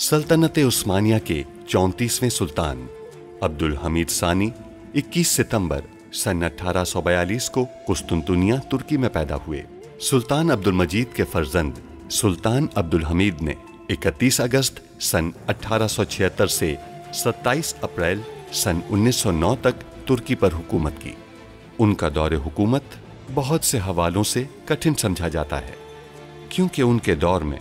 सल्तनत उस्मानिया के 34वें सुल्तान अब्दुल हमीद सानी 21 सितंबर सन 1842 को कुस्तुनतुनिया तुर्की में पैदा हुए। सुल्तान अब्दुल मजीद के फर्जंद सुल्तान अब्दुल हमीद ने 31 अगस्त सन 1876 से 27 अप्रैल सन 1909 तक तुर्की पर हुकूमत की। उनका दौरे हुकूमत बहुत से हवालों से कठिन समझा जाता है, क्योंकि उनके दौर में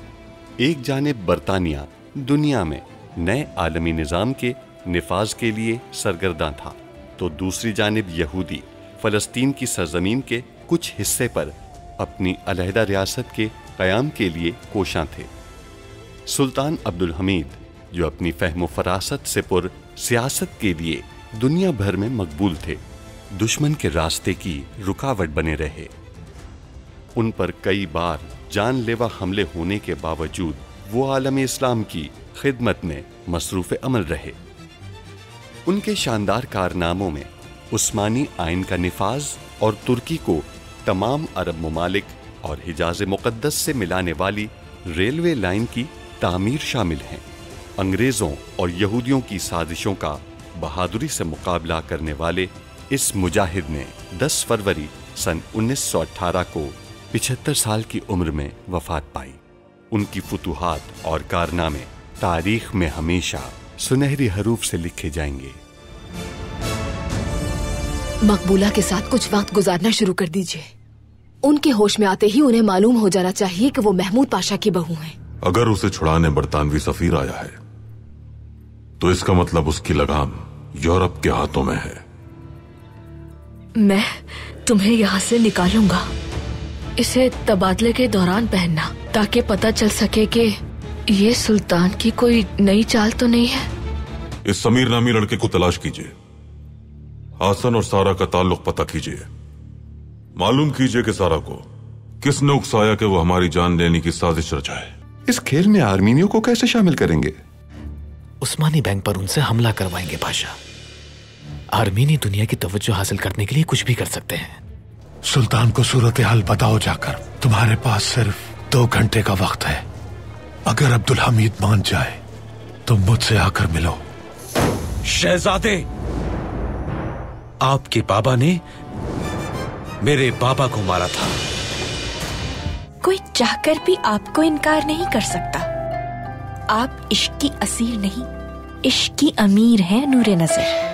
एक जानिब बरतानिया दुनिया में नए आलमी निज़ाम के निफाज के लिए सरगर्दा था, तो दूसरी जानिब यहूदी फ़लस्तीन की सरजमीन के कुछ हिस्से पर अपनी अलहदा रियासत के क़याम के लिए कोशां थे। सुल्तान अब्दुल हमीद, जो अपनी फ़हम फ़रासत से पुर सियासत के लिए दुनिया भर में मकबूल थे, दुश्मन के रास्ते की रुकावट बने रहे। उन पर कई बार जानलेवा हमले होने के बावजूद वो आलम इस्लाम की खिदमत में मसरूफ़ अमल रहे। उनके शानदार कारनामों में उस्मानी आइन का निफाज और तुर्की को तमाम अरब ममालिक और हिजाज मुक़द्दस से मिलाने वाली रेलवे लाइन की तामीर शामिल हैं। अंग्रेज़ों और यहूदियों की साजिशों का बहादुरी से मुकाबला करने वाले इस मुजाहिद ने 10 फरवरी सन 1918 को 75 साल की उम्र में वफात पाई। उनकी फुतूहात और कारनामे तारीख में हमेशा सुनहरी हरूफ से लिखे जाएंगे। मकबूला के साथ कुछ वक्त गुजारना शुरू कर दीजिए। उनके होश में आते ही उन्हें मालूम हो जाना चाहिए कि वो महमूद पाशा की बहू हैं। अगर उसे छुड़ाने बरतानवी सफीर आया है, तो इसका मतलब उसकी लगाम यूरोप के हाथों में है। मैं तुम्हें यहाँ से निकालूंगा। इसे तबादले के दौरान पहनना, ताकि पता चल सके कि ये सुल्तान की कोई नई चाल तो नहीं है। इस समीर नामी लड़के को तलाश कीजिए। हासन और सारा का ताल्लुक पता कीजिए। मालूम कीजिए कि सारा को किसने उकसाया कि वो हमारी जान लेने की साजिश रचाए। इस खेल में आर्मीनियों को कैसे शामिल करेंगे? उस्मानी बैंक पर उनसे हमला करवाएंगे पाशा। आर्मीनी दुनिया की तवज्जो हासिल करने के लिए कुछ भी कर सकते हैं। सुल्तान को सूरत हाल बताओ जाकर। तुम्हारे पास सिर्फ 2 घंटे का वक्त है। अगर अब्दुल हमीद मान जाए तो मुझसे आकर मिलो। शहजादे, आपके बाबा ने मेरे बाबा को मारा था। कोई चाहकर भी आपको इनकार नहीं कर सकता। आप इश्क की असीर नहीं, इश्क की अमीर हैं नूरे नजर।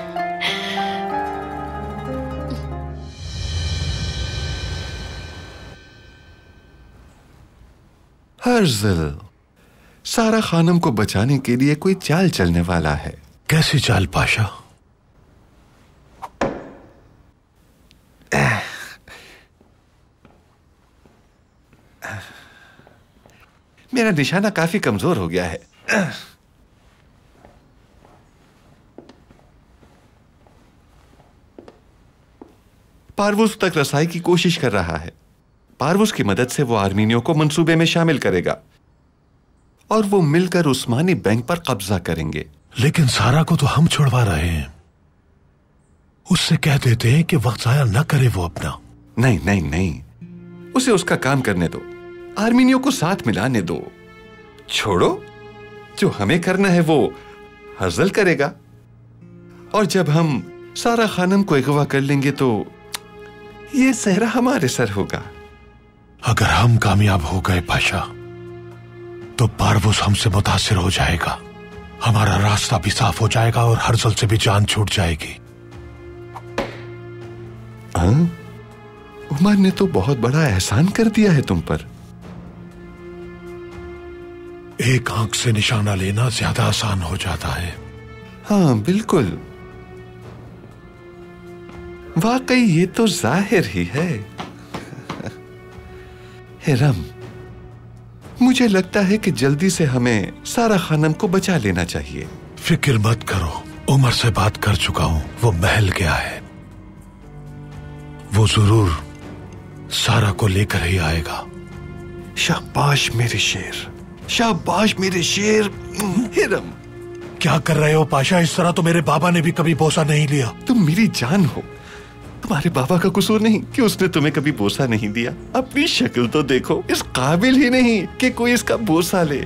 हर्ज़ल, सारा खानम को बचाने के लिए कोई चाल चलने वाला है। कैसी चाल पाशा? मेरा निशाना काफी कमजोर हो गया है। पारवूस तक रसाई की कोशिश कर रहा है। पारवूस की मदद से वो आर्मीनियों को मंसूबे में शामिल करेगा और वो मिलकर उस्मानी बैंक पर कब्जा करेंगे। लेकिन सारा को तो हम छुड़वा रहे हैं। उससे कह देते हैं कि वक्त जाया न करे वो अपना। नहीं नहीं नहीं, उसे उसका काम करने दो। आर्मीनियों को साथ मिलाने दो। छोड़ो, जो हमें करना है वो हर्ज़ल करेगा। और जब हम सारा खानम को अगवा कर लेंगे तो ये सहरा हमारे सर होगा। अगर हम कामयाब हो गए पाशा, तो पारवूस हमसे मुतासिर हो जाएगा। हमारा रास्ता भी साफ हो जाएगा और हर्ज़ल से भी जान छूट जाएगी। उमर ने तो बहुत बड़ा एहसान कर दिया है तुम पर। एक आंख से निशाना लेना ज्यादा आसान हो जाता है। हाँ बिल्कुल, वाकई ये तो जाहिर ही है। हिरम, मुझे लगता है कि जल्दी से हमें सारा खानम को बचा लेना चाहिए। फिक्र मत करो, उमर से बात कर चुका हूं। वो महल गया है। वो जरूर सारा को लेकर ही आएगा। शाबाश मेरे शेर, शाबाश मेरे शेर। हिरम, क्या कर रहे हो पाशा? इस तरह तो मेरे बाबा ने भी कभी बोसा नहीं लिया। तुम मेरी जान हो। तुम्हारे बाबा का कसूर नहीं कि उसने तुम्हें कभी बोसा नहीं दिया। अपनी शक्ल तो देखो, इस काबिल ही नहीं कि कोई इसका बोसा ले।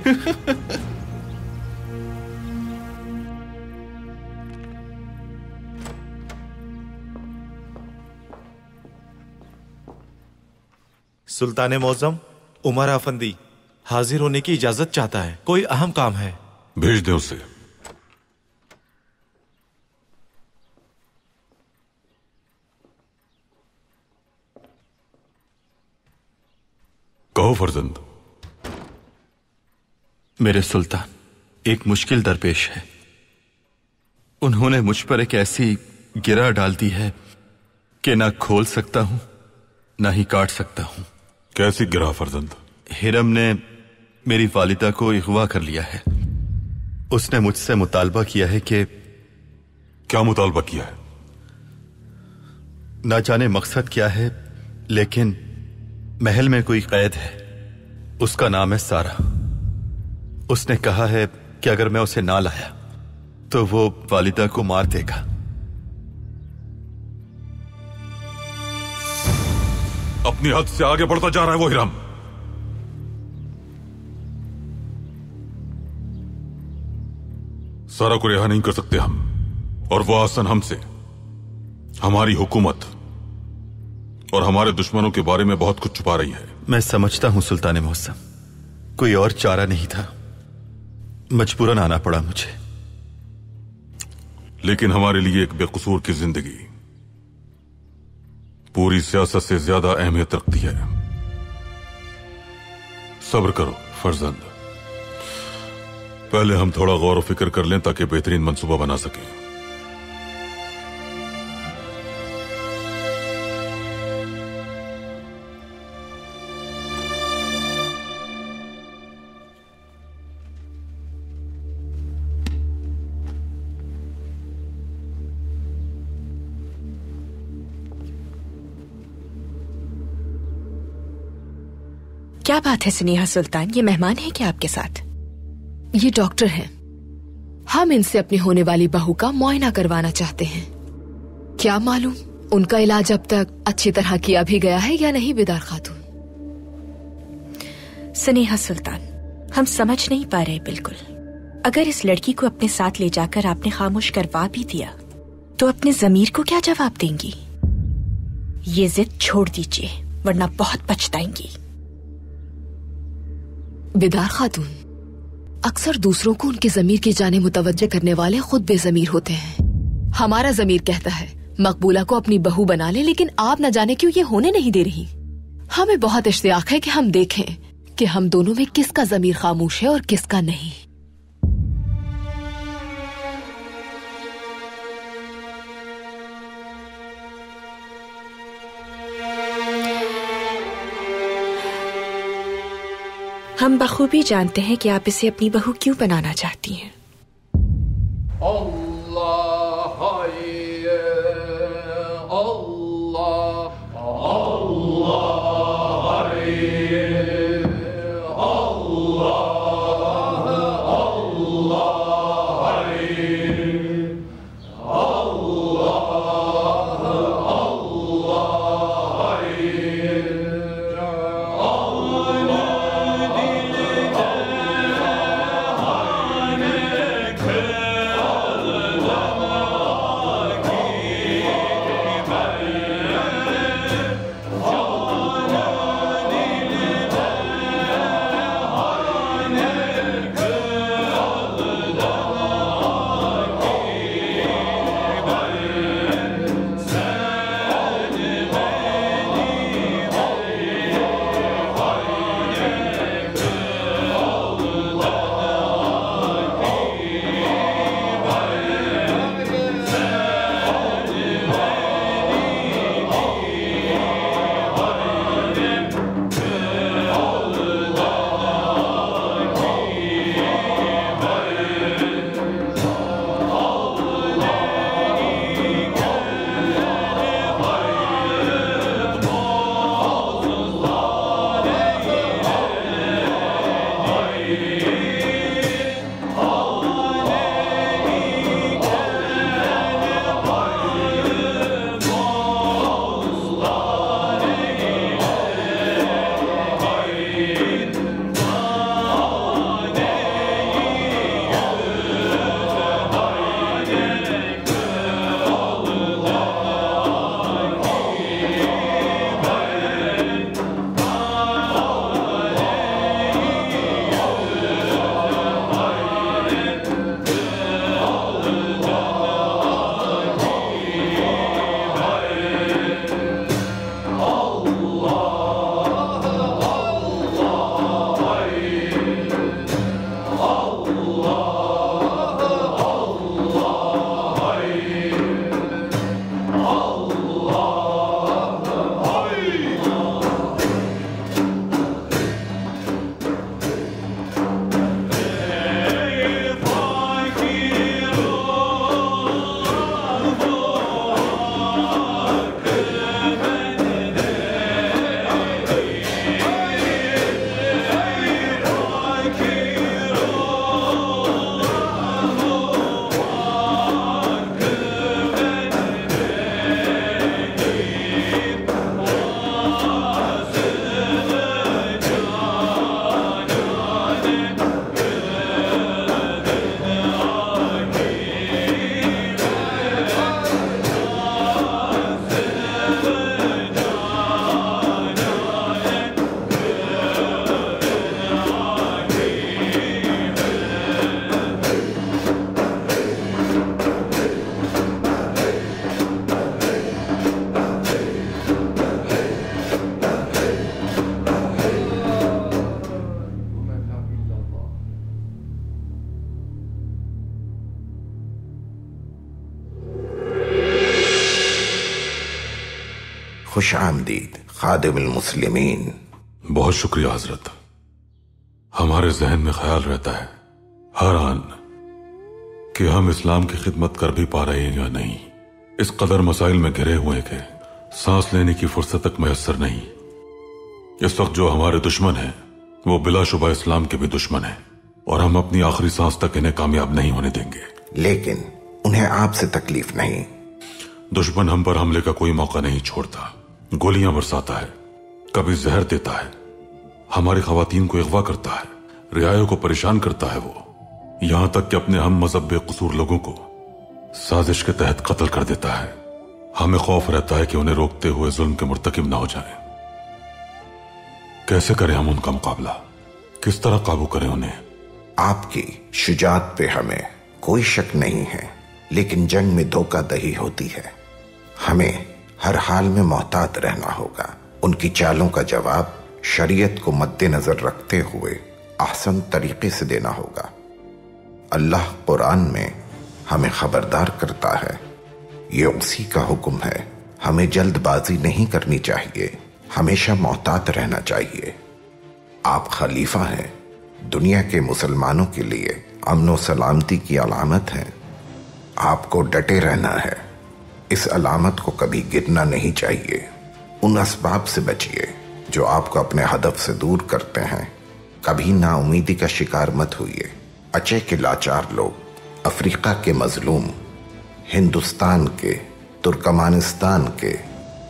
सुल्तान मौजम, उमर अफंदी हाजिर होने की इजाजत चाहता है, कोई अहम काम है। भेज दे उसे। कहो फर्जंद। मेरे सुल्तान, एक मुश्किल दरपेश है। उन्होंने मुझ पर एक ऐसी गिरा डाल दी है कि ना खोल सकता हूं ना ही काट सकता हूं। कैसी गिरा फर्जंद? हिरम ने मेरी वालिदा को अगवा कर लिया है। उसने मुझसे मुतालबा किया है कि... क्या मुतालबा किया है? ना जाने मकसद क्या है, लेकिन महल में कोई कैद है, उसका नाम है सारा। उसने कहा है कि अगर मैं उसे ना लाया तो वो वालिदा को मार देगा। अपनी हद से आगे बढ़ता जा रहा है वो हिरम। सारा को रिहा नहीं कर सकते हम, और वो आसन हमसे, हमारी हुकूमत और हमारे दुश्मनों के बारे में बहुत कुछ छुपा रही है। मैं समझता हूं सुल्तान मौसम, कोई और चारा नहीं था, मजबूरन आना पड़ा मुझे। लेकिन हमारे लिए एक बेकसूर की जिंदगी पूरी सियासत से ज्यादा अहमियत रखती है। सब्र करो फर्जंद, पहले हम थोड़ा गौर व फिक्र कर लें ताकि बेहतरीन मंसूबा बना सकें। क्या बात है स्नेहा सुल्तान, ये मेहमान है क्या आपके साथ? ये डॉक्टर हैं। हम इनसे अपनी होने वाली बहू का मुआयना करवाना चाहते हैं। क्या मालूम उनका इलाज अब तक अच्छी तरह किया भी गया है या नहीं बिदार खातून। स्नेहा सुल्तान, हम समझ नहीं पा रहे बिल्कुल। अगर इस लड़की को अपने साथ ले जाकर आपने खामोश करवा भी दिया तो अपने जमीर को क्या जवाब देंगी? ये जिद छोड़ दीजिए वरना बहुत पछताएंगी। बिदार खातून, अक्सर दूसरों को उनके जमीर की जाने मुतवज्जे करने वाले खुद बेजमीर होते हैं। हमारा जमीर कहता है मकबूला को अपनी बहू बना ले, लेकिन आप न जाने क्यों ये होने नहीं दे रही। हमें बहुत इश्तियाक है कि हम देखें कि हम दोनों में किसका जमीर खामोश है और किसका नहीं। हम बखूबी जानते हैं कि आप इसे अपनी बहू क्यों बनाना चाहती हैं। खुश आमदीद खादिमुल मुस्लिमीन। बहुत शुक्रिया हजरत। हमारे जहन में ख्याल रहता है हर आन कि हम इस्लाम की खिदमत कर भी पा रहे हैं या नहीं। इस कदर मसाइल में घिरे हुए के सांस लेने की फुर्सत तक मैसर नहीं। इस वक्त जो हमारे दुश्मन हैं वो बिलाशुबा इस्लाम के भी दुश्मन हैं और हम अपनी आखिरी सांस तक इन्हें कामयाब नहीं होने देंगे। लेकिन उन्हें आपसे तकलीफ नहीं। दुश्मन हम पर हमले का कोई मौका नहीं छोड़ता, गोलियां बरसाता है, कभी जहर देता है, हमारी खवातीन को अगवा करता है, रियायों को परेशान करता है। वो यहां तक कि अपने हम मजहब बेकसूर लोगों को साजिश के तहत कत्ल कर देता है। हमें खौफ रहता है कि उन्हें रोकते हुए जुल्म के मुर्तकिब ना हो जाएं। कैसे करें हम उनका मुकाबला, किस तरह काबू करें उन्हें? आपकी शुजाअत पे हमें कोई शक नहीं है, लेकिन जंग में धोखाधड़ी होती है। हमें हर हाल में मोहतात रहना होगा। उनकी चालों का जवाब शरीयत को मद्देनजर रखते हुए आसान तरीके से देना होगा। अल्लाह कुरान में हमें खबरदार करता है, ये उसी का हुक्म है। हमें जल्दबाजी नहीं करनी चाहिए, हमेशा मोहतात रहना चाहिए। आप खलीफा हैं, दुनिया के मुसलमानों के लिए अमन व सलामती की अलामत है। आपको डटे रहना है, इस अलामत को कभी गिरना नहीं चाहिए। उन असबाब से बचिए जो आपको अपने हदफ से दूर करते हैं। कभी नाउमीदी का शिकार मत हुइए। अचे के लाचार लोग, अफ्रीका के मजलूम, हिंदुस्तान के, तुर्कमानिस्तान के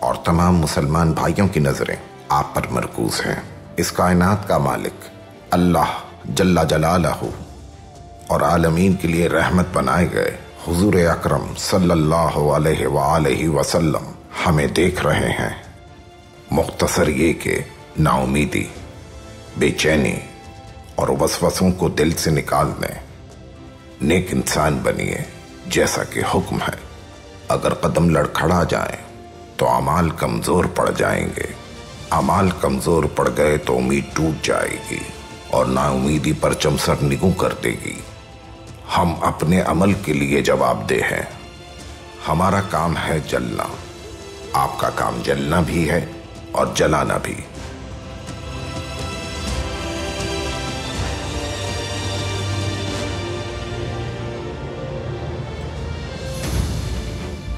और तमाम मुसलमान भाइयों की नजरें आप पर मरकूज हैं। इस कायनात का मालिक अल्लाह जल्ला जलालहू और आलमीन के लिए रहमत बनाए गए हुजूर अकरम सल्लल्लाहु अलैहि वसल्लम हमें देख रहे हैं। मुख्तसर ये कि नाउमीदी, बेचैनी और वसवसों को दिल से निकाल दें। नेक इंसान बनिए जैसा कि हुक्म है। अगर कदम लड़खड़ा जाए तो अमाल कमजोर पड़ जाएंगे। अमाल कमजोर पड़ गए तो उम्मीद टूट जाएगी और नाउमीदी परचम सर निगू कर देगी। हम अपने अमल के लिए जवाबदेह हैं। हमारा काम है जलना, आपका काम जलना भी है और जलाना भी।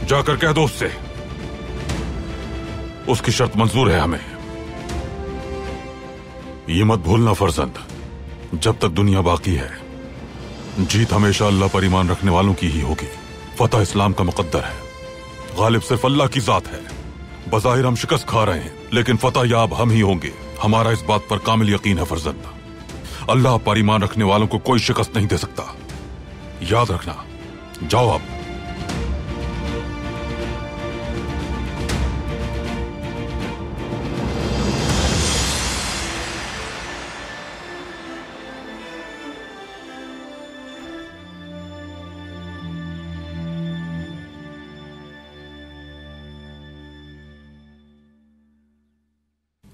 जाकर कह दो उससे, उसकी शर्त मंजूर है हमें। ये मत भूलना फर्जंद, जब तक दुनिया बाकी है जीत हमेशा अल्लाह पर ईमान रखने वालों की ही होगी। फतह इस्लाम का मुकद्दर है, गालिब सिर्फ अल्लाह की जात है। बज़ाहिर हम शिकस्त खा रहे हैं, लेकिन फतह याब हम ही होंगे। हमारा इस बात पर कामिल यकीन है फर्जंद। अल्लाह पर ईमान रखने वालों को कोई शिकस्त नहीं दे सकता, याद रखना। जाओ आप।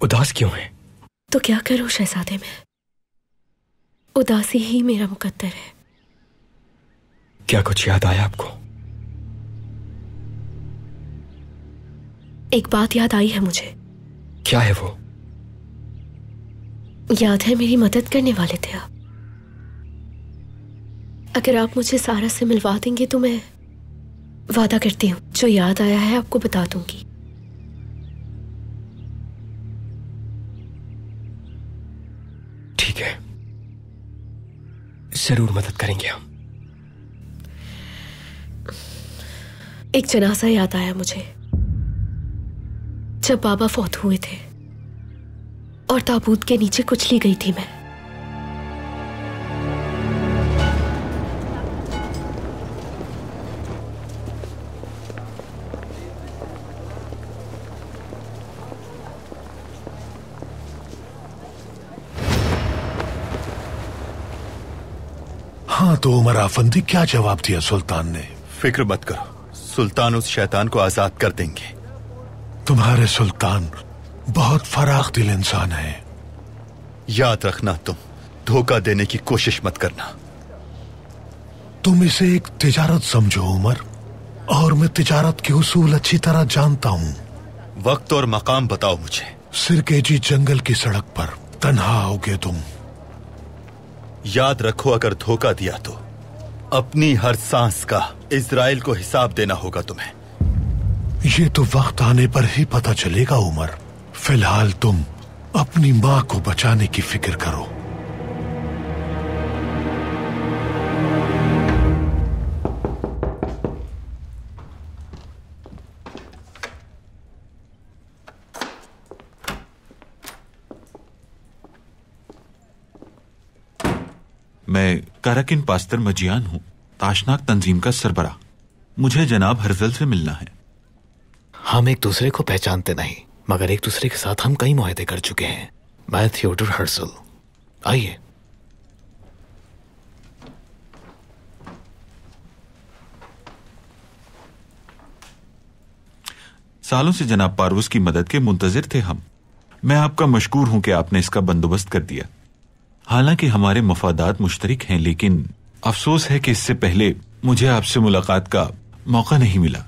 उदास क्यों है? तो क्या करूं शहजादे में, उदासी ही मेरा मुकद्दर है। क्या कुछ याद आया आपको? एक बात याद आई है मुझे। क्या है वो? याद है मेरी मदद करने वाले थे आप। अगर आप मुझे सारा से मिलवा देंगे तो मैं वादा करती हूँ जो याद आया है आपको बता दूंगी। ठीक है, जरूर मदद करेंगे हम। एक जनाजा याद आया मुझे, जब बाबा फौत हुए थे और ताबूत के नीचे कुचली गई थी मैं। हाँ तो उमर आफंदी, क्या जवाब दिया सुल्तान ने? फिक्र मत करो, सुल्तान उस शैतान को आजाद कर देंगे। तुम्हारे सुल्तान बहुत फराख दिल इंसान है। याद रखना, तुम धोखा देने की कोशिश मत करना। तुम इसे एक तिजारत समझो उमर, और मैं तिजारत के उसूल अच्छी तरह जानता हूं। वक्त और मकाम बताओ मुझे। सिरकेजी जंगल की सड़क पर तन्हा होगे तुम। याद रखो, अगर धोखा दिया तो अपनी हर सांस का इजराइल को हिसाब देना होगा तुम्हें। ये तो वक्त आने पर ही पता चलेगा उमर। फिलहाल तुम अपनी माँ को बचाने की फिक्र करो। मैं काराकिन पास्तर मजियान हूं, ताशनाक तंजीम का सरबराह। मुझे जनाब हर्जल से मिलना है। हम एक दूसरे को पहचानते नहीं, मगर एक दूसरे के साथ हम कई मुआहदे कर चुके हैं। मैं थियोडोर हर्जल। आइए। सालों से जनाब पारवुस की मदद के मुंतजिर थे हम। मैं आपका मशकूर हूं कि आपने इसका बंदोबस्त कर दिया। हालांकि हमारे मफादात मुश्तरिक हैं, लेकिन अफसोस है कि इससे पहले मुझे आपसे मुलाकात का मौका नहीं मिला।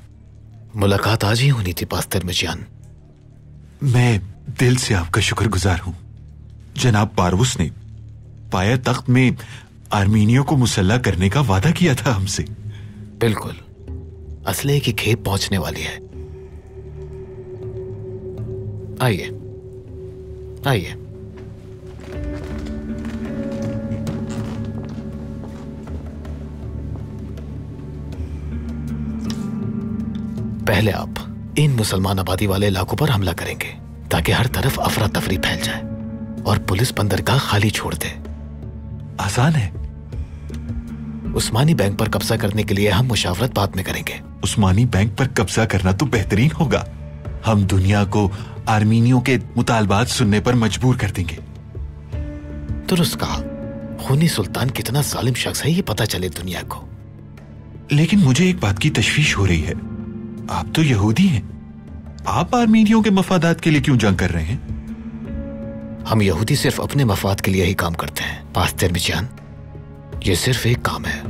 मुलाकात आज ही होनी थी पास्तर मजियान। मैं दिल से आपका शुक्रगुजार हूं। जनाब पारवुस ने पाया तख्त में आर्मीनियों को मुसल्ला करने का वादा किया था हमसे। बिल्कुल, असले की खेप पहुंचने वाली है। आइए आइए। पहले आप इन मुसलमान आबादी वाले इलाकों पर हमला करेंगे ताकि हर तरफ अफरा तफरी फैल जाए और पुलिस बंदरगाह खाली छोड़ दे। आसान है। उस्मानी बैंक पर कब्जा करने के लिए हम मुशावरत बाद में करेंगे। उस्मानी बैंक पर कब्जा करना तो बेहतरीन होगा। हम दुनिया को आर्मीनियों के मुतालबात सुनने पर मजबूर कर देंगे। दुरुस्त कहा। खूनी सुल्तान कितना जालिम शख्स है ये पता चले दुनिया को। लेकिन मुझे एक बात की तशवीश हो रही है। आप तो यहूदी हैं, आप आर्मीनियों के मफादात के लिए क्यों जंग कर रहे हैं? हम यहूदी सिर्फ अपने मफाद के लिए ही काम करते हैं पास्तर मजियान। ये सिर्फ एक काम है,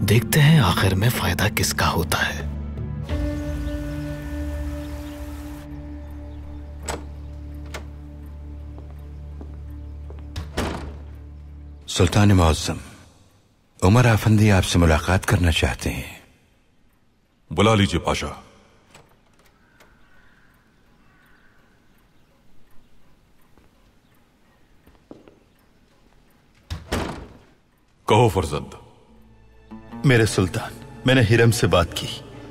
देखते हैं आखिर में फायदा किसका होता है। सुल्तान मुअज्जम, उमर आफंदी आपसे मुलाकात करना चाहते हैं। बुला लीजिए पाशा। कहो फर्जंद। मेरे सुल्तान, मैंने हिरम से बात की।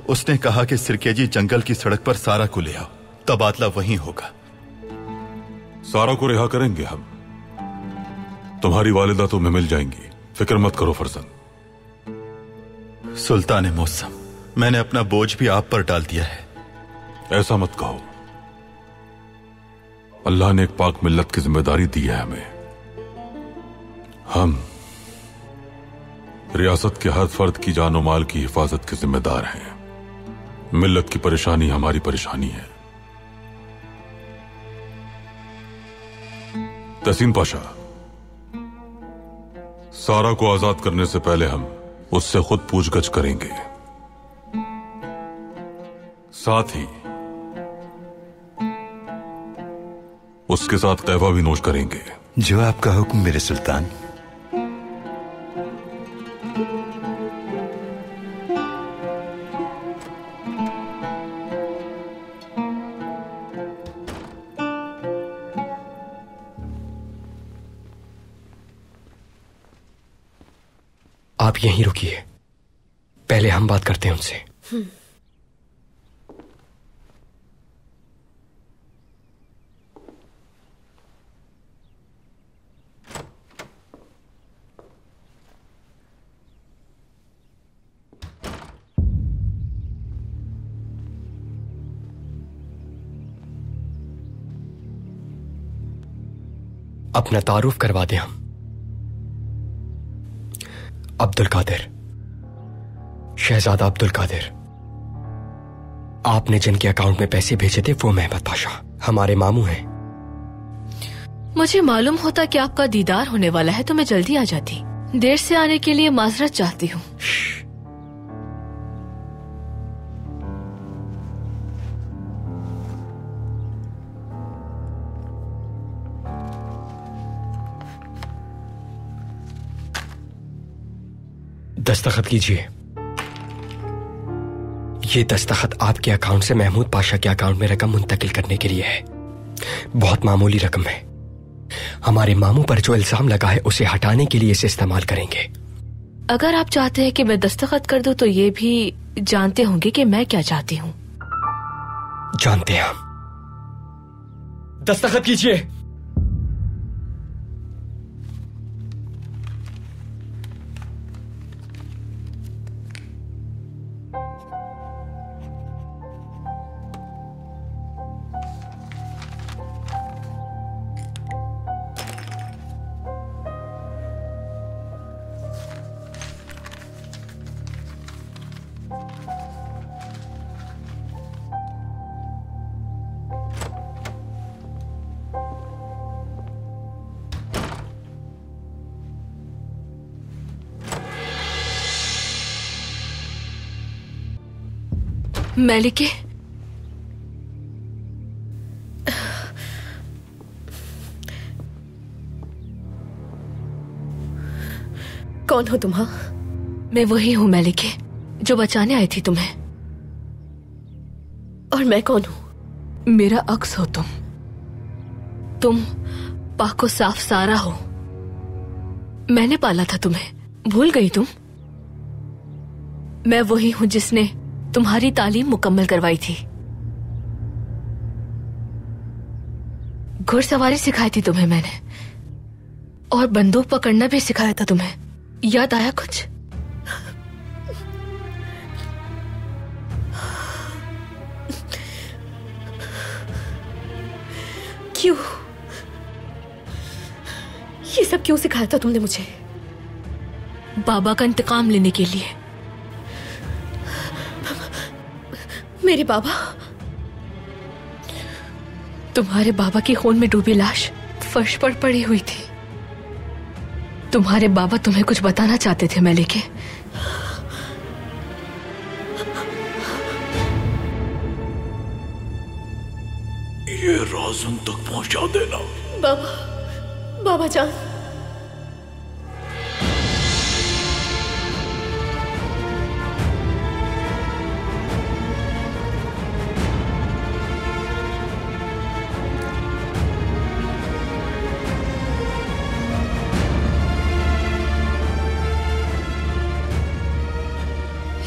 उसने कहा कि सिरकेजी जंगल की सड़क पर सारा को ले आओ, तबादला वहीं होगा। सारा को रिहा करेंगे हम। तुम्हारी वालिदा तुम्हें मिल जाएंगी, फिक्र मत करो फर्जंद। सुल्तान मौसम, मैंने अपना बोझ भी आप पर डाल दिया है। ऐसा मत कहो। अल्लाह ने एक पाक मिल्लत की जिम्मेदारी दी है हमें। हम रियासत के हर फर्द की जानो माल की हिफाजत के जिम्मेदार हैं। मिल्लत की परेशानी हमारी परेशानी है। तहसीन पाशा, सारा को आजाद करने से पहले हम उससे खुद पूछगछ करेंगे, साथ ही उसके साथ कहवा भी नोश करेंगे। जो आपका हुक्म मेरे सुल्तान। आप यहीं रुकिए, पहले हम बात करते हैं उनसे। अपना तारुफ करवा दें हम। अब्दुल कादिर, शहजादा अब्दुल कादिर। आपने जिनके अकाउंट में पैसे भेजे थे वो महमद पाशा हमारे मामू हैं। मुझे मालूम होता कि आपका दीदार होने वाला है तो मैं जल्दी आ जाती। देर से आने के लिए माजरत चाहती हूँ। दस्तखत कीजिए। ये दस्तखत आपके अकाउंट से महमूद पाशा के अकाउंट में रकम मुंतकिल करने के लिए है। बहुत मामूली रकम है। हमारे मामू पर जो इल्जाम लगा है उसे हटाने के लिए इसे इस्तेमाल करेंगे। अगर आप चाहते हैं कि मैं दस्तखत कर दूं तो ये भी जानते होंगे कि मैं क्या चाहती हूँ। जानते हैं हम। दस्तखत कीजिए। मेलिके, कौन हो तुम? हाँ, मैं वही हूँ मेलिके जो बचाने आई थी तुम्हें। और मैं कौन हूँ? मेरा अक्स हो तुम पाको साफ सारा हो। मैंने पाला था तुम्हें, भूल गई तुम? मैं वही हूँ जिसने तुम्हारी तालीम मुकम्मल करवाई थी, घुड़सवारी सिखाई थी तुम्हें मैंने, और बंदूक पकड़ना भी सिखाया था तुम्हें। याद आया कुछ? क्यों? ये सब क्यों सिखाया था तुमने मुझे? बाबा का इंतकाम लेने के लिए। मेरे बाबा? तुम्हारे बाबा की खून में डूबी लाश फर्श पर पड़ी हुई थी। तुम्हारे बाबा तुम्हें कुछ बताना चाहते थे मेलिके। ये राज़न तक पहुंचा देना। बाबा, बाबा जान।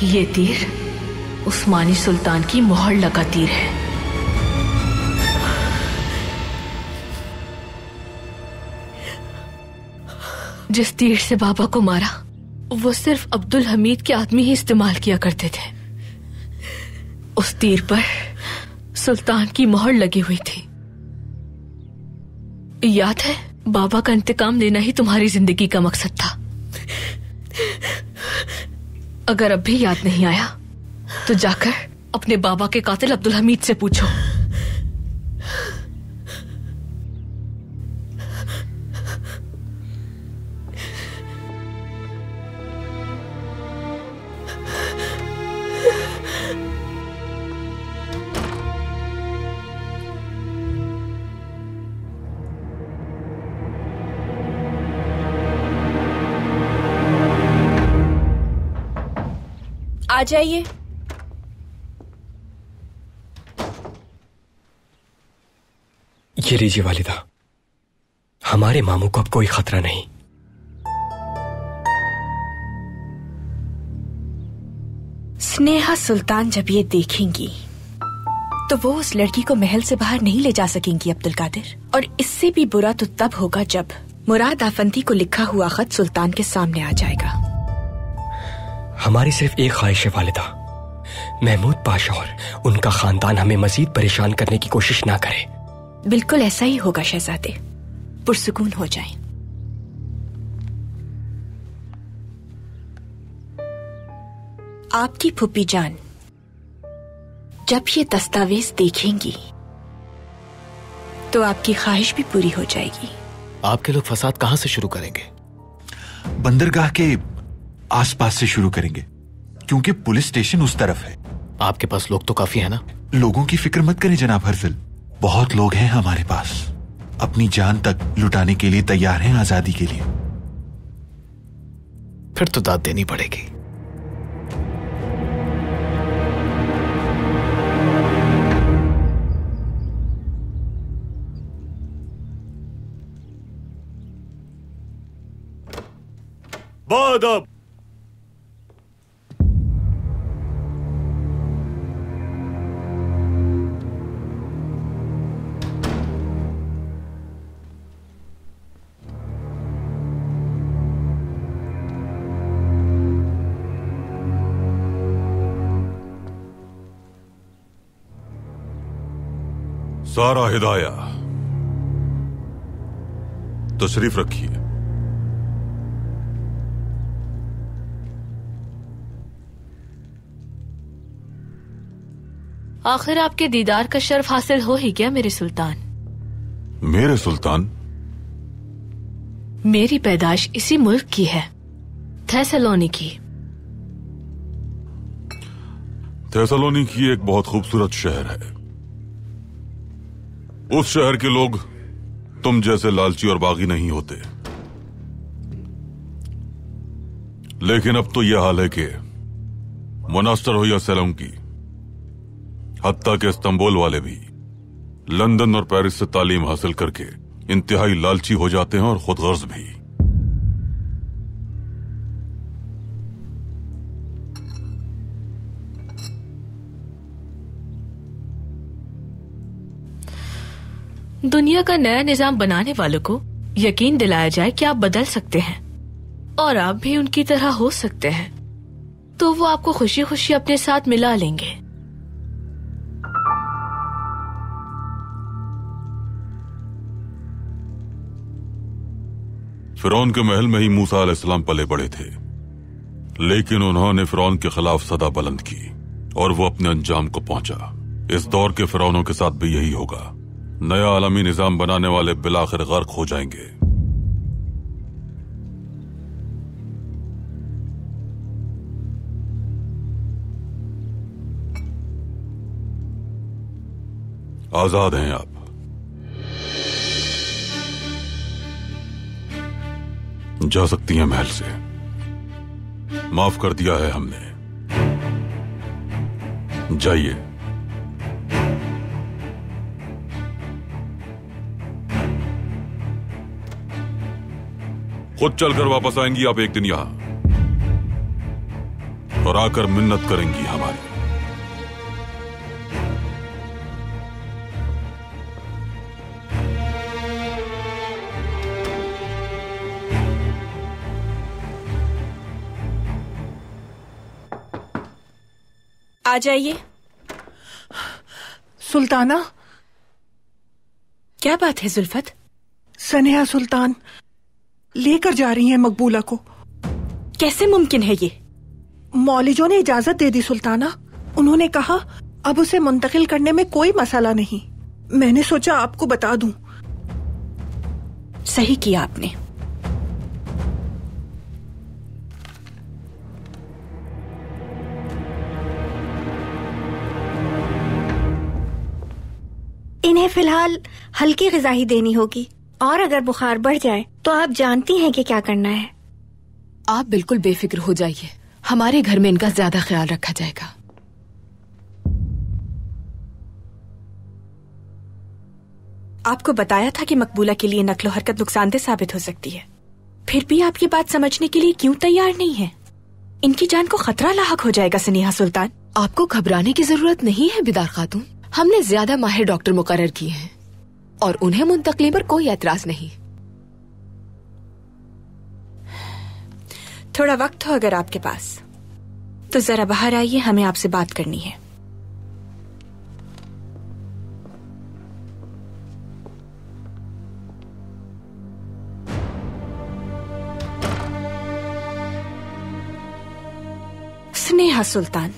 ये तीर उस्मानी सुल्तान की मोहर लगा तीर है। जिस तीर से बाबा को मारा वो सिर्फ अब्दुल हमीद के आदमी ही इस्तेमाल किया करते थे। उस तीर पर सुल्तान की मोहर लगी हुई थी। याद है? बाबा का इंतकाम लेना ही तुम्हारी जिंदगी का मकसद था। अगर अब भी याद नहीं आया तो जाकर अपने बाबा के कातिल अब्दुल हमीद से पूछो। आ जाइए। ये लीजिए वालिदा, हमारे मामू को अब कोई खतरा नहीं। स्नेहा सुल्तान जब ये देखेंगी तो वो उस लड़की को महल से बाहर नहीं ले जा सकेंगी अब्दुल कादिर। और इससे भी बुरा तो तब होगा जब मुराद आफंदी को लिखा हुआ खत सुल्तान के सामने आ जाएगा। हमारी सिर्फ एक ख्वाहिश है वालिदा, महमूद पाशा और उनका खानदान हमें मजीद परेशान करने की कोशिश ना करे। बिल्कुल ऐसा ही होगा शहजादे, पुरसुकून हो जाएं। आपकी फूफी जान जब ये दस्तावेज देखेंगी तो आपकी ख्वाहिश भी पूरी हो जाएगी। आपके लोग फसाद कहां से शुरू करेंगे? बंदरगाह के आसपास से शुरू करेंगे, क्योंकि पुलिस स्टेशन उस तरफ है। आपके पास लोग तो काफी है ना? लोगों की फिक्र मत करें जनाब हर्फिल, बहुत लोग हैं हमारे पास। अपनी जान तक लुटाने के लिए तैयार हैं आजादी के लिए। फिर तो दाद देनी पड़ेगी। बादब। सारा हिदाया, तशरीफ रखिए। आखिर आपके दीदार का शर्फ हासिल हो ही गया मेरे सुल्तान। मेरे सुल्तान? मेरी पैदाइश इसी मुल्क की है, थेसलोनिकी। थेसलोनिकी एक बहुत खूबसूरत शहर है। उस शहर के लोग तुम जैसे लालची और बागी नहीं होते, लेकिन अब तो यह हाल है कि मुनास्टर हो या सेलोंकी, हत्ता के इस्तांबुल वाले भी लंदन और पेरिस से तालीम हासिल करके इंतहाई लालची हो जाते हैं और खुदगर्ज भी। दुनिया का नया निजाम बनाने वालों को यकीन दिलाया जाए कि आप बदल सकते हैं और आप भी उनकी तरह हो सकते हैं, तो वो आपको खुशी खुशी अपने साथ मिला लेंगे। फिरौन के महल में ही मूसा अलैहिस्सलाम पले बड़े थे, लेकिन उन्होंने फिरौन के खिलाफ सदा बुलंद की और वो अपने अंजाम को पहुंचा। इस दौर के फिरौनों के साथ भी यही होगा। नया आलमी निजाम बनाने वाले बिलाखिर गर्क हो जाएंगे। आजाद हैं आप। जा सकती हैं महल से। माफ कर दिया है हमने। जाइए। खुद चलकर वापस आएंगी आप एक दिन यहां और आकर मिन्नत करेंगी हमारी। आ जाइए। सुल्ताना। क्या बात है जुल्फत? सनेहा सुल्तान लेकर जा रही हैं मकबूला को। कैसे मुमकिन है ये? मौलिजों ने इजाजत दे दी सुल्ताना। उन्होंने कहा अब उसे मुंतकिल करने में कोई मसला नहीं। मैंने सोचा आपको बता दूं। सही किया आपने। इन्हें फिलहाल हल्की ग़िज़ा ही देनी होगी और अगर बुखार बढ़ जाए तो आप जानती हैं कि क्या करना है। आप बिल्कुल बेफिक्र हो जाइए, हमारे घर में इनका ज्यादा ख्याल रखा जाएगा। आपको बताया था कि मकबूला के लिए नक्लो हरकत नुकसानदेह साबित हो सकती है, फिर भी आप ये बात समझने के लिए क्यों तैयार नहीं हैं? इनकी जान को खतरा लाहक हो जाएगा सनेहा सुल्तान। आपको घबराने की जरूरत नहीं है बिदार खातून। हमने ज्यादा माहिर डॉक्टर मुकर्रर किए हैं और उन्हें मुंतकली पर कोई एतराज नहीं। थोड़ा वक्त हो अगर आपके पास तो जरा बाहर आइए, हमें आपसे बात करनी है। स्नेहा सुल्तान,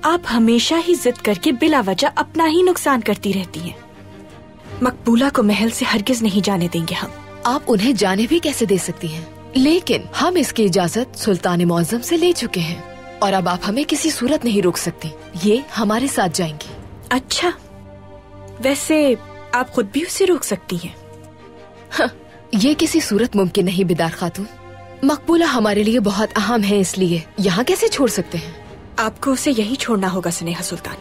आप हमेशा ही जिद करके बिला वजह अपना ही नुकसान करती रहती हैं। मकबूला को महल से हरगिज नहीं जाने देंगे हम। आप उन्हें जाने भी कैसे दे सकती हैं? लेकिन हम इसकी इजाजत सुल्तान मुअज्जम से ले चुके हैं और अब आप हमें किसी सूरत नहीं रोक सकती। ये हमारे साथ जाएंगी। अच्छा, वैसे आप खुद भी उसे रोक सकती हैं। हाँ, ये किसी सूरत मुमकिन नहीं बिदार खातून। मकबूला हमारे लिए बहुत अहम है, इसलिए यहाँ कैसे छोड़ सकते हैं? आपको उसे यही छोड़ना होगा स्नेहा सुल्तान।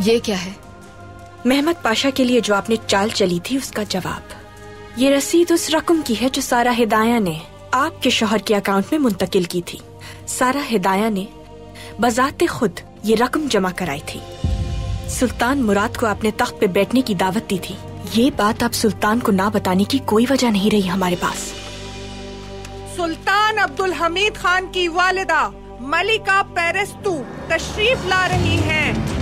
ये क्या है? मेहमद पाशा के लिए जो आपने चाल चली थी उसका जवाब। ये रसीद उस रकम की है जो सारा हिदाया ने आपके शौहर के अकाउंट में मुंतकिल की थी। सारा हिदाया ने बजाते खुद ये रकम जमा कराई थी। सुल्तान मुराद को अपने तख्त पे बैठने की दावत दी थी। ये बात अब सुल्तान को ना बताने की कोई वजह नहीं रही हमारे पास। सुल्तान अब्दुल हमीद खान की वालिदा मलिका पेरेस्तु तशरीफ ला रही हैं।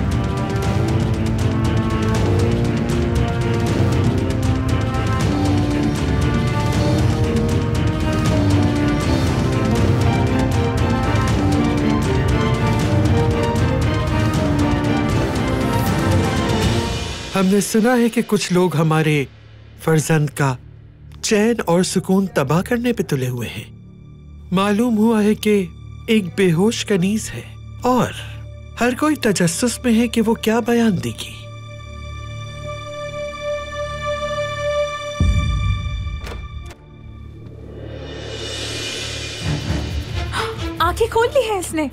हमने सुना है कि कुछ लोग हमारे फर्जंद का चैन और सुकून तबाह करने पे तुले हुए हैं। मालूम हुआ है कि एक बेहोश कनीज है और हर कोई तजस्सुस में है कि वो क्या बयान देगी। आंखें खोल ली है इसने।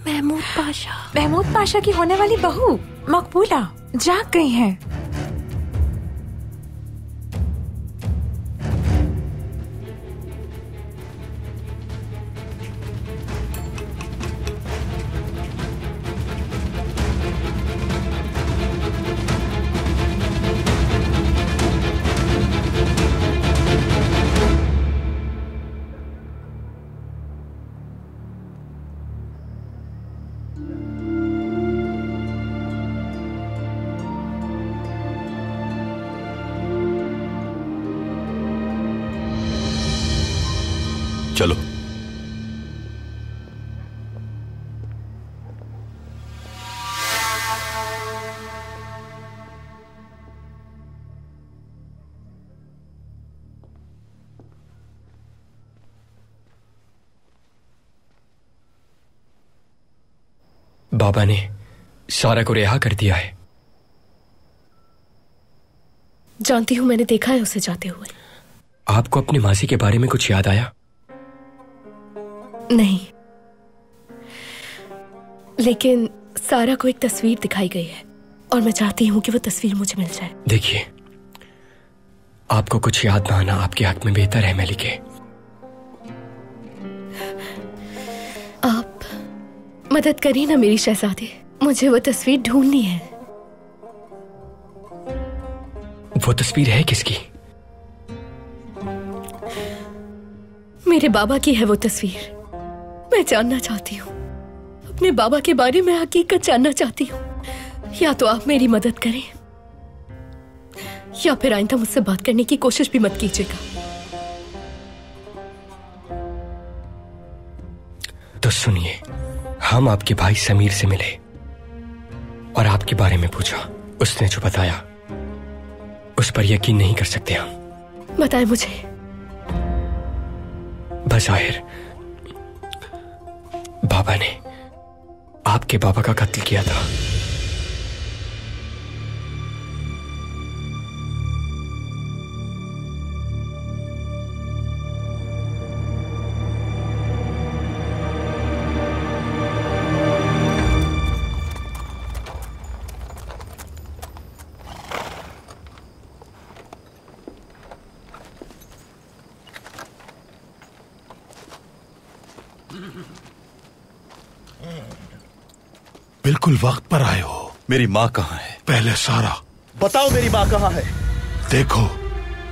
महमूद पाशा की होने वाली बहू मकबूला जाग गई हैं। चलो। बाबा ने सारा को रिहा कर दिया है। जानती हूं, मैंने देखा है उसे जाते हुए। आपको अपनी मासी के बारे में कुछ याद आया? नहीं, लेकिन सारा को एक तस्वीर दिखाई गई है और मैं चाहती हूं कि वो तस्वीर मुझे मिल जाए। देखिए, आपको कुछ याद ना आना आपके हक में बेहतर है मलिके। आप मदद करिए ना मेरी शहजादी, मुझे वो तस्वीर ढूंढनी है। वो तस्वीर है किसकी? मेरे बाबा की है वो तस्वीर। मैं जानना चाहती हूँ, अपने बाबा के बारे में हकीकत जानना चाहती हूँ। या तो आप मेरी मदद करें या फिर आइंदा मुझसे बात करने की कोशिश भी मत कीजिएगा। तो सुनिए, हम आपके भाई समीर से मिले और आपके बारे में पूछा। उसने जो बताया उस पर यकीन नहीं कर सकते हम। बताएं मुझे। बज़ाहिर बाबा ने आपके बाबा का कत्ल किया था। बिल्कुल वक्त पर आए हो। मेरी माँ कहाँ है? पहले सारा बताओ, मेरी माँ कहाँ है? देखो,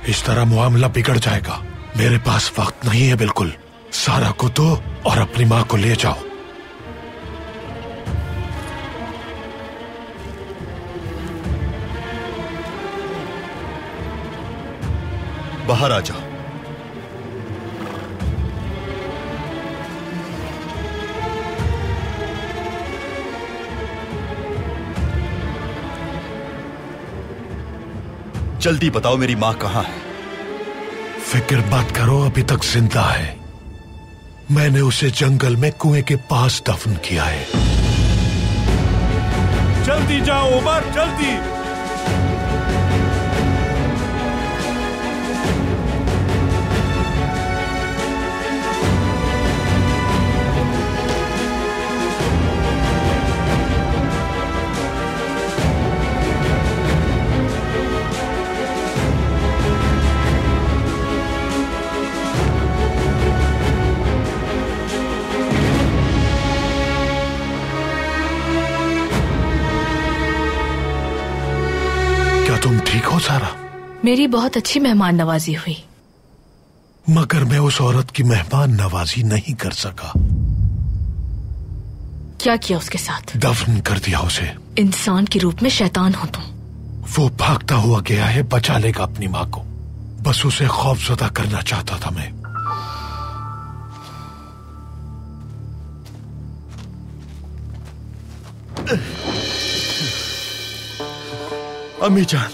इस तरह मामला बिगड़ जाएगा। मेरे पास वक्त नहीं है बिल्कुल। सारा को दो और अपनी माँ को ले जाओ। बाहर आ जाओ। जल्दी बताओ, मेरी माँ कहाँ है? फिक्र मत करो, अभी तक जिंदा है। मैंने उसे जंगल में कुएं के पास दफन किया है। जल्दी जाओ उमर, जल्दी। ठीक हो सारा? मेरी बहुत अच्छी मेहमान नवाजी हुई, मगर मैं उस औरत की मेहमान नवाजी नहीं कर सका। क्या किया उसके साथ? दफन कर दिया उसे। इंसान के रूप में शैतान हो तुम। वो भागता हुआ गया है, बचा लेगा अपनी माँ को। बस उसे खौफजदा करना चाहता था मैं। अम्मी जान।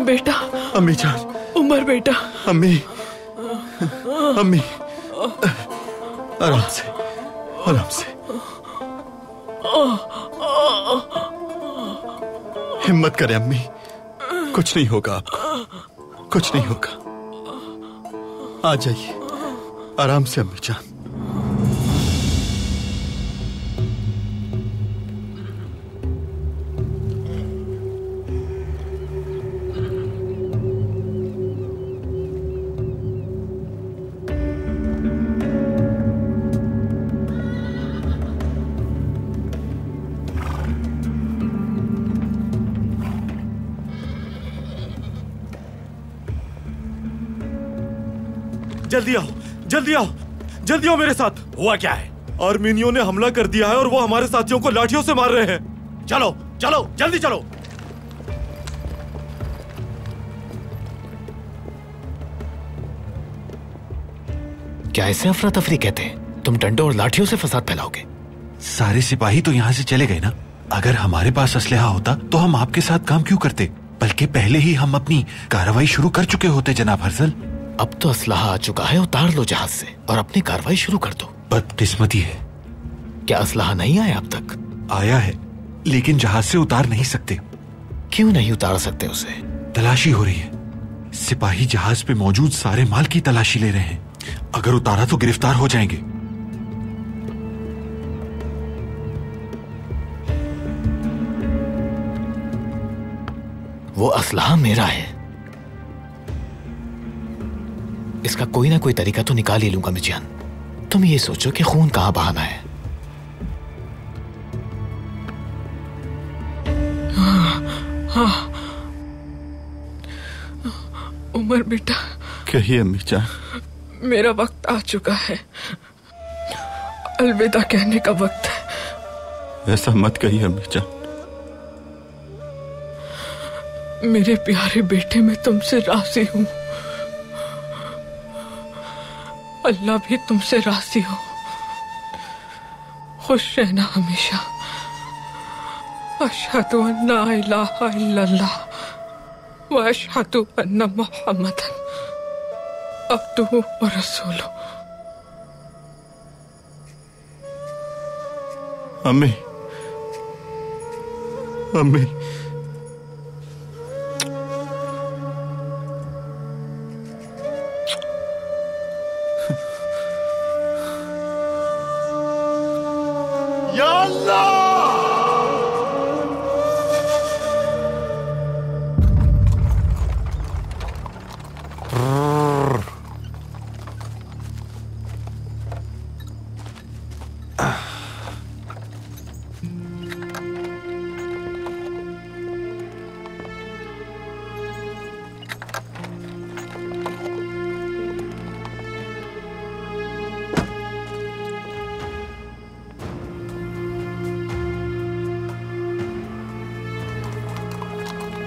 बेटा। अम्मी जान। उमर बेटा। अम्मी। अम्मी आराम से, आराम से। हिम्मत करें अम्मी, कुछ नहीं होगा आपको, कुछ नहीं होगा। आ जाइए आराम से अम्मी जान। जल्दी आओ, जल्दी आओ, जल्दी आओ मेरे साथ। हुआ क्या है? आर्मीनियों ने हमला कर दिया है और वो हमारे साथियों को लाठियों से मार रहे हैं। चलो चलो जल्दी चलो। क्या ऐसे अफरा तफरी कहते हैं? तुम डंडों और लाठियों से फसाद फैलाओगे? सारे सिपाही तो यहाँ से चले गए ना। अगर हमारे पास असलहा होता तो हम आपके साथ काम क्यों करते? बल्कि पहले ही हम अपनी कार्रवाई शुरू कर चुके होते जनाब हर्जल। अब तो असलहा आ चुका है, उतार लो जहाज से और अपनी कार्रवाई शुरू कर दो। बदकिस्मती है। क्या असलहा नहीं आया अब तक? आया है, लेकिन जहाज से उतार नहीं सकते। क्यों नहीं उतार सकते उसे? तलाशी हो रही है। सिपाही जहाज पे मौजूद सारे माल की तलाशी ले रहे हैं। अगर उतारा तो गिरफ्तार हो जाएंगे। वो असलहा मेरा है, इसका कोई ना कोई तरीका तो निकाल ही लूंगा मिजान। तुम ये सोचो कि खून कहां बहाना है। उमर बेटा। कहिए अम्मी जान। मेरा वक्त आ चुका है, अलविदा कहने का वक्त है। ऐसा मत कहिए अम्मी जान। मेरे प्यारे बेटे, मैं तुमसे राजी हूं। अल्लाह भी तुमसे राजी हो। खुश रहना हमेशा। अशहदु अन्ना इलाहा इल्लल्लाह व अशहदु अन्ना मुहम्मदन अब्दुहु व रसूलुहु। अम्मी, अम्मी। या अल्लाह!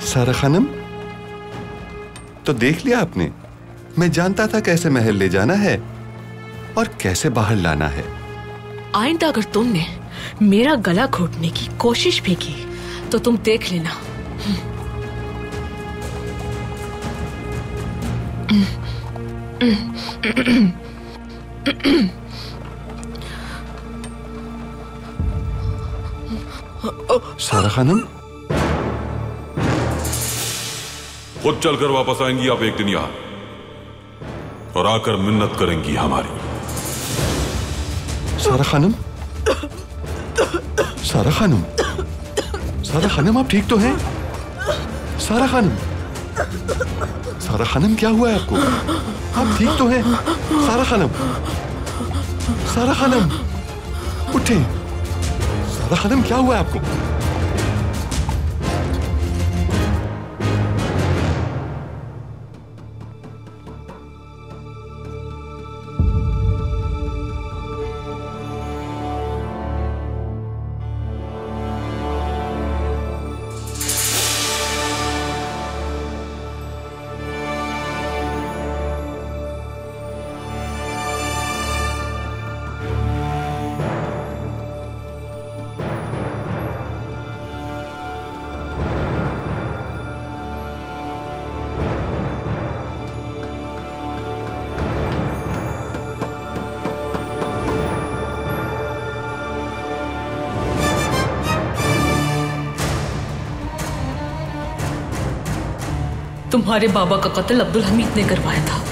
सारा खानम, तो देख लिया आपने। मैं जानता था कैसे महल ले जाना है और कैसे बाहर लाना है। आइंदा अगर तुमने मेरा गला घोटने की कोशिश भी की तो तुम देख लेना। सारा खानम, खुद चलकर वापस आएंगी आप एक दिन यहां और आकर मिन्नत करेंगी हमारी। सारा खानम, सारा खानम, सारा खानम, आप ठीक तो हैं? सारा खानम, सारा खानम, क्या हुआ है आपको? आप ठीक तो हैं? सारा खानम, सारा खानम, उठे। सारा खानम, क्या हुआ है आपको? तुम्हारे बाबा का कत्ल अब्दुल हमीद ने करवाया था।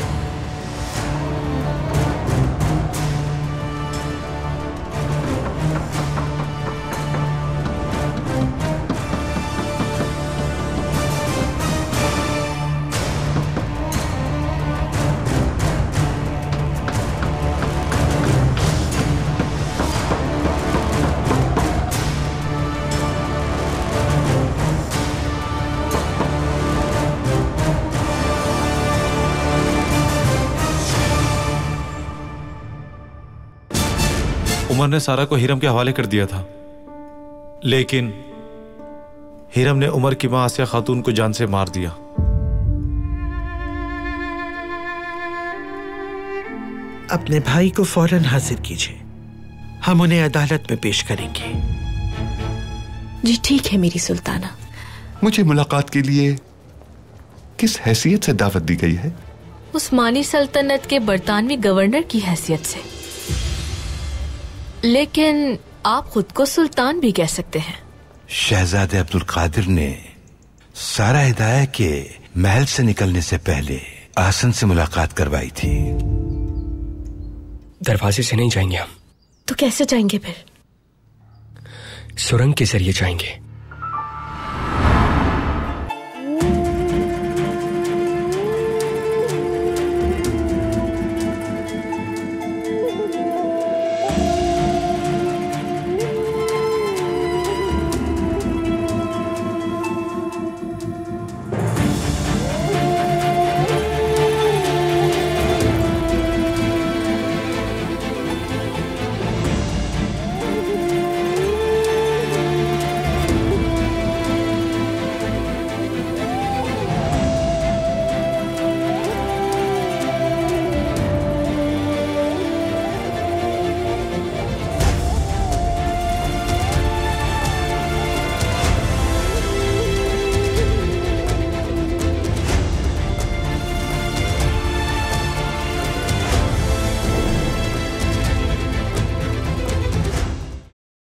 उमर ने सारा को हिरम के हवाले कर दिया था, लेकिन हिरम ने उमर की मां आसिया खातून को जान से मार दिया। अपने भाई को फौरन हाजिर कीजिए, हम उन्हें अदालत में पेश करेंगे। जी ठीक है मेरी सुल्ताना। मुझे मुलाकात के लिए किस हैसियत से दावत दी गई है? उस्मानी सल्तनत के बरतानवी गवर्नर की हैसियत से। लेकिन आप खुद को सुल्तान भी कह सकते हैं। शहजादे अब्दुल कादिर ने सारा हिदाया के महल से निकलने से पहले आसन से मुलाकात करवाई थी। दरवाजे से नहीं जाएंगे हम। तो कैसे जाएंगे फिर? सुरंग के जरिए जाएंगे।